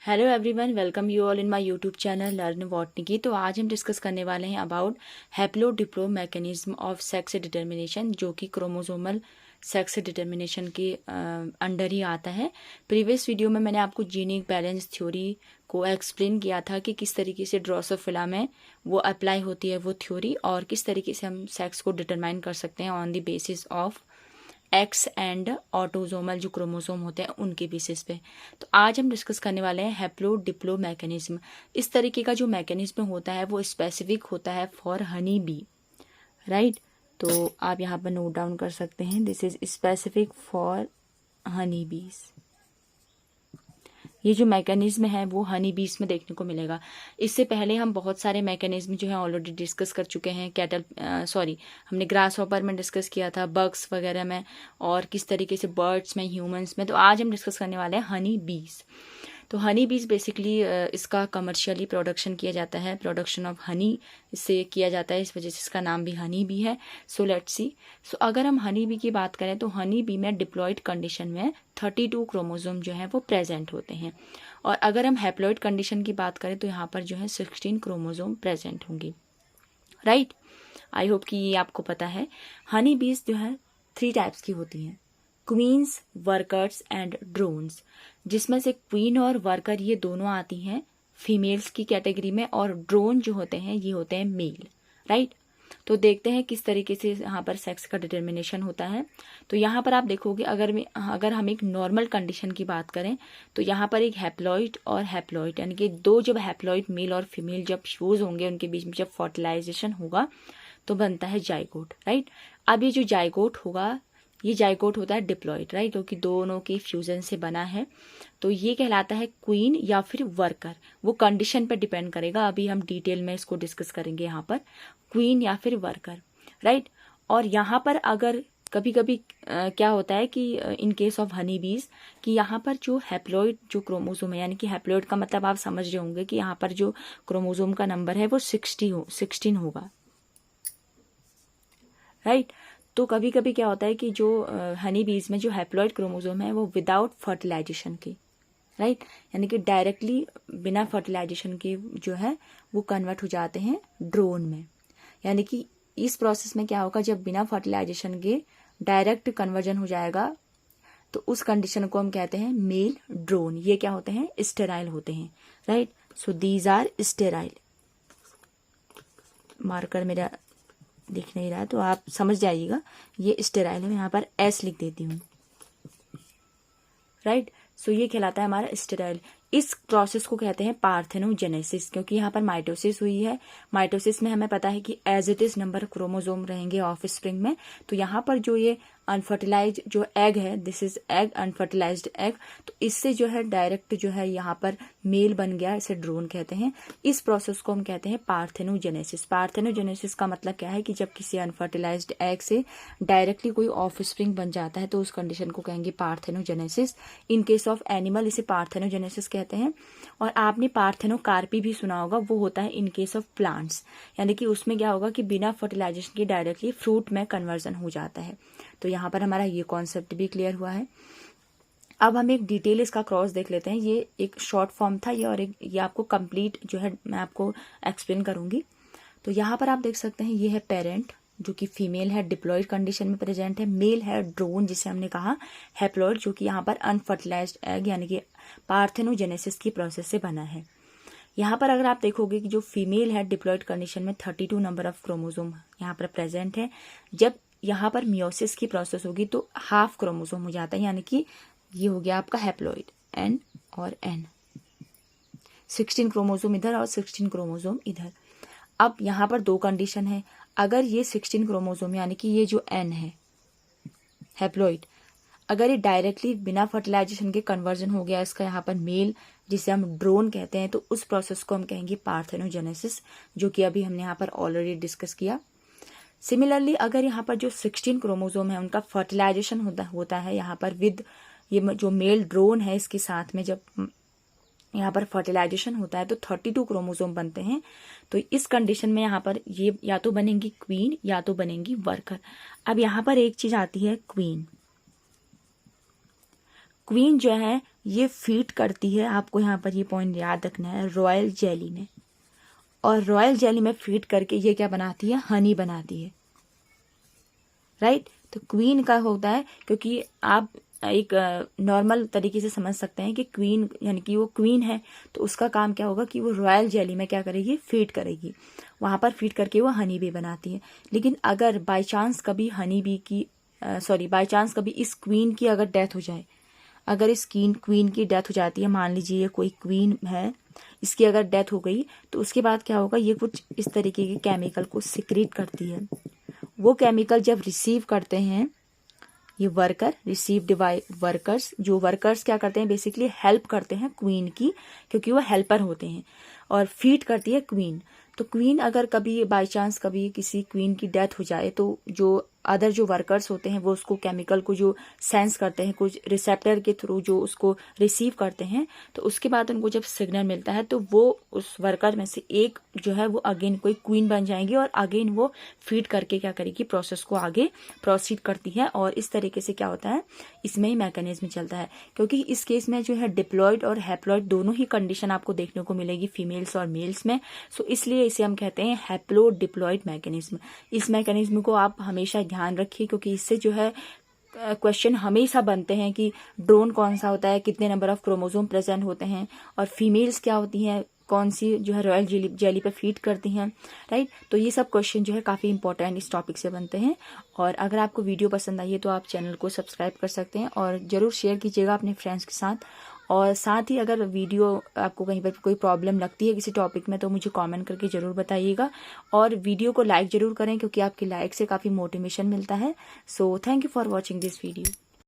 Hello everyone, welcome you all in my YouTube channel learn botany की। तो आज हम डिस्कस करने वाले हैं about haplodiplo mechanism of sex determination, जो कि क्रोमोसोमल सेक्स डिटर्मिनेशन के अंडर ही आता है। प्रीवियस वीडियो में मैंने आपको जीनिक बैलेंस थ्योरी को एक्सप्लेन किया था कि किस तरीके से ड्रोसोफिला में वो अप्लाई होती है वो थ्योरी, और किस तरीके से हम सेक्स को डिटरमाइन कर सकते हैं on the basis of x and autosomal जो क्रोमोसोम होते हैं उनके बेसिस पे। तो आज हम डिस्कस करने वाले हैं हैप्लोडिप्लो मैकेनिज्म। इस तरीके का जो मैकेनिज्म होता है वो स्पेसिफिक होता है फॉर हनी बी, राइट। तो आप यहाँ पर नोट डाउन कर सकते हैं, this is specific for Honey बीज। ये जो मैकेनिज्म है वो हनी बीज में देखने को मिलेगा। इससे पहले हम बहुत सारे मैकेनिज्म जो है ऑलरेडी डिस्कस कर चुके हैं। हमने ग्रास हॉपर में डिस्कस किया था, बग्स वगैरह में, और किस तरीके से बर्ड्स में, ह्यूमंस में। तो आज हम डिस्कस करने वाले हैं हनी बीज। तो हनी बीज बेसिकली इसका कमर्शियली प्रोडक्शन किया जाता है, प्रोडक्शन ऑफ हनी इससे किया जाता है, इस वजह से इसका नाम भी हनी बी है। So let's see. सो अगर हम हनी बी की बात करें तो हनी बी में डिप्लॉयड कंडीशन में 32 क्रोमोसोम जो है वो प्रेजेंट होते हैं, और अगर हम हैप्लॉयड कंडीशन की बात करें तो यहाँ पर जो है 16 क्रोमोसोम प्रेजेंट होंगी, राइट। आई होप कि ये आपको पता है। हनी बीज जो है 3 टाइप्स की होती हैं, क्वींस, वर्कर्स एंड ड्रोन्स, जिसमें से क्वीन और वर्कर ये दोनों आती हैं फीमेल्स की कैटेगरी में, और ड्रोन जो होते हैं ये होते हैं मेल, राइट। तो देखते हैं किस तरीके से यहाँ पर सेक्स का डिटर्मिनेशन होता है। तो यहाँ पर आप देखोगे, अगर हम एक नॉर्मल कंडीशन की बात करें तो यहाँ पर एक हैप्लॉइड और हैप्लॉइड, यानी कि दो जब हैप्लॉइड मेल और फीमेल जब फ्यूज होंगे, उनके बीच में जब फर्टिलाइजेशन होगा तो बनता है जाइगोट, राइट। अब ये जो जाइगोट होगा, ये जाइगोट होता है डिप्लॉइड, राइट, क्योंकि दोनों के फ्यूजन से बना है। तो ये कहलाता है क्वीन या फिर वर्कर, वो कंडीशन पर डिपेंड करेगा। अभी हम डिटेल में इसको डिस्कस करेंगे, यहाँ पर क्वीन या फिर वर्कर, राइट। और यहाँ पर अगर कभी कभी क्या होता है कि इन केस ऑफ हनी बीज कि यहाँ पर जो हैप्लॉइड जो क्रोमोसोम है, यानी कि हैप्लॉइड का मतलब आप समझ रहे होंगे कि यहाँ पर जो क्रोमोसोम का नंबर है वो 16 होगा, राइट। तो कभी कभी क्या होता है कि जो हनी बीज में जो हैप्लॉइड क्रोमोसोम है वो विदाउट फर्टिलाइजेशन के, राइट, यानी कि डायरेक्टली बिना फर्टिलाइजेशन के जो है वो कन्वर्ट हो जाते हैं ड्रोन में। यानी कि इस प्रोसेस में क्या होगा, जब बिना फर्टिलाइजेशन के डायरेक्ट कन्वर्जन हो जाएगा तो उस कंडीशन को हम कहते हैं मेल ड्रोन। ये क्या होते हैं, स्टेराइल होते हैं, right. So these are sterile. Marker मेरा दिख नहीं रहा है तो आप समझ जाइएगा, ये स्टेराइल है। मैं यहाँ पर एस लिख देती हूँ, राइट। सो ये कहलाता है हमारा स्टेराइल। इस प्रोसेस को कहते हैं पार्थेनोजेनेसिस, क्योंकि यहाँ पर माइटोसिस हुई है। माइटोसिस में हमें पता है कि as it is number chromosome रहेंगे ऑफ स्प्रिंग में। तो यहाँ पर जो ये अनफर्टिलाइज जो एग है, this is egg, unfertilised egg, तो इससे जो है डायरेक्ट जो है यहाँ पर मेल बन गया, इसे ड्रोन कहते हैं। इस प्रोसेस को हम कहते हैं पार्थेनोजेनेसिस। पार्थेनोजेनेसिस का मतलब क्या है कि जब किसी अनफर्टिलाइज्ड एग से डायरेक्टली कोई ऑफ स्प्रिंग बन जाता है तो उस कंडीशन को कहेंगे parthenogenesis. In case of animal इसे पार्थेनोजेनेसिस कहते हैं। और आपने पार्थेनोकार्पी भी सुना होगा, वो होता है इन केस ऑफ प्लांट्स, यानी कि उसमें क्या होगा कि बिना फर्टिलाइजेशन के डायरेक्टली फ्रूट में कन्वर्जन हो जाता है। तो यहाँ पर हमारा ये कॉन्सेप्ट भी क्लियर हुआ है। अब हम एक डिटेल इसका क्रॉस देख लेते हैं। ये एक शॉर्ट फॉर्म था ये, और ये आपको कंप्लीट जो है मैं आपको एक्सप्लेन करूंगी। तो यहाँ पर आप देख सकते हैं, ये है पेरेंट जो कि फीमेल है, डिप्लॉयड कंडीशन में प्रेजेंट है। मेल है ड्रोन, जिसे हमने कहा हैप्लॉयड, जो कि यहाँ पर अनफर्टिलाइज्ड एग यानी कि पार्थेनोजेनेसिस की प्रोसेस से बना है। यहाँ पर अगर आप देखोगे कि जो फीमेल है डिप्लॉयड कंडीशन में 32 नंबर ऑफ क्रोमोसोम यहाँ पर प्रेजेंट है। जब यहाँ पर मियोसिस की प्रोसेस होगी तो हाफ क्रोमोसोम हो जाता है, यानी कि ये हो गया आपका हैप्लॉइड एन और एन, 16 क्रोमोसोम इधर और 16 क्रोमोसोम इधर। अब यहाँ पर दो कंडीशन है, अगर ये 16 क्रोमोसोम यानी कि ये जो एन है हैप्लॉइड, अगर ये डायरेक्टली बिना फर्टिलाइजेशन के कन्वर्जन हो गया इसका यहाँ पर मेल, जिसे हम ड्रोन कहते हैं, तो उस प्रोसेस को हम कहेंगे पार्थेनोजेनेसिस, जो कि अभी हमने यहाँ पर ऑलरेडी डिस्कस किया। सिमिलरली अगर यहाँ पर जो 16 क्रोमोसोम है उनका फर्टिलाइजेशन होता है यहाँ पर विद ये जो मेल ड्रोन है इसके साथ में, जब यहाँ पर फर्टिलाइजेशन होता है तो 32 क्रोमोसोम बनते हैं। तो इस कंडीशन में यहाँ पर ये या तो बनेंगी क्वीन या तो बनेंगी वर्कर। अब यहाँ पर एक चीज आती है क्वीन। क्वीन जो है ये फीड करती है, आपको यहाँ पर ये पॉइंट याद रखना है, रॉयल जेली में। और रॉयल जेली में फीड करके ये क्या बनाती है, हनी बनाती है, राइट। तो क्वीन का होता है, क्योंकि आप एक नॉर्मल तरीके से समझ सकते हैं कि क्वीन यानी कि वो क्वीन है, तो उसका काम क्या होगा कि वो रॉयल जेली में क्या करेगी, फीड करेगी, वहाँ पर फीड करके वो हनी बी बनाती है। लेकिन अगर बाय चांस कभी हनी बी की बाय चांस कभी इस क्वीन की अगर डेथ हो जाए, अगर इस क्वीन की डेथ हो जाती है, मान लीजिए ये कोई क्वीन है, इसकी अगर डेथ हो गई, तो उसके बाद क्या होगा, ये कुछ इस तरीके के केमिकल को सिक्रीट करती है। वो केमिकल जब रिसीव करते हैं ये वर्कर्स, जो वर्कर्स क्या करते हैं, बेसिकली हेल्प करते हैं क्वीन की, क्योंकि वो हेल्पर होते हैं, और फीड करती है क्वीन। तो क्वीन अगर कभी बाय चांस कभी किसी क्वीन की डेथ हो जाए, तो जो अदर जो वर्कर्स होते हैं वो उसको केमिकल को जो सेंस करते हैं, कुछ रिसेप्टर के थ्रू जो उसको रिसीव करते हैं, तो उसके बाद उनको जब सिग्नल मिलता है तो वो उस वर्कर में से एक जो है वो अगेन कोई क्वीन बन जाएंगी, और अगेन वो फीड करके क्या करेगी, प्रोसेस को आगे प्रोसीड करती है। और इस तरीके से क्या होता है, इसमें ही मैकेनिज्म चलता है, क्योंकि इस केस में जो है डिप्लॉयड और हैप्लॉयड दोनों ही कंडीशन आपको देखने को मिलेगी फीमेल्स और मेल्स में। सो इसलिए इसे हम कहते हैं हैप्लो डिप्लॉयड मैकेनिज्म। इस मैकेनिज्म को आप हमेशा ध्यान रखिए, क्योंकि इससे जो है क्वेश्चन हमेशा बनते हैं कि ड्रोन कौन सा होता है, कितने नंबर ऑफ क्रोमोसोम प्रेजेंट होते हैं, और फीमेल्स क्या होती हैं, कौन सी जो है रॉयल जेली पे फीड करती हैं, राइट। तो ये सब क्वेश्चन जो है काफ़ी इंपॉर्टेंट इस टॉपिक से बनते हैं। और अगर आपको वीडियो पसंद आई है तो आप चैनल को सब्सक्राइब कर सकते हैं, और ज़रूर शेयर कीजिएगा अपने फ्रेंड्स के साथ। और साथ ही अगर वीडियो आपको कहीं पर कोई प्रॉब्लम लगती है किसी टॉपिक में, तो मुझे कमेंट करके ज़रूर बताइएगा, और वीडियो को लाइक ज़रूर करें, क्योंकि आपके लाइक से काफ़ी मोटिवेशन मिलता है। So thank you for watching this video.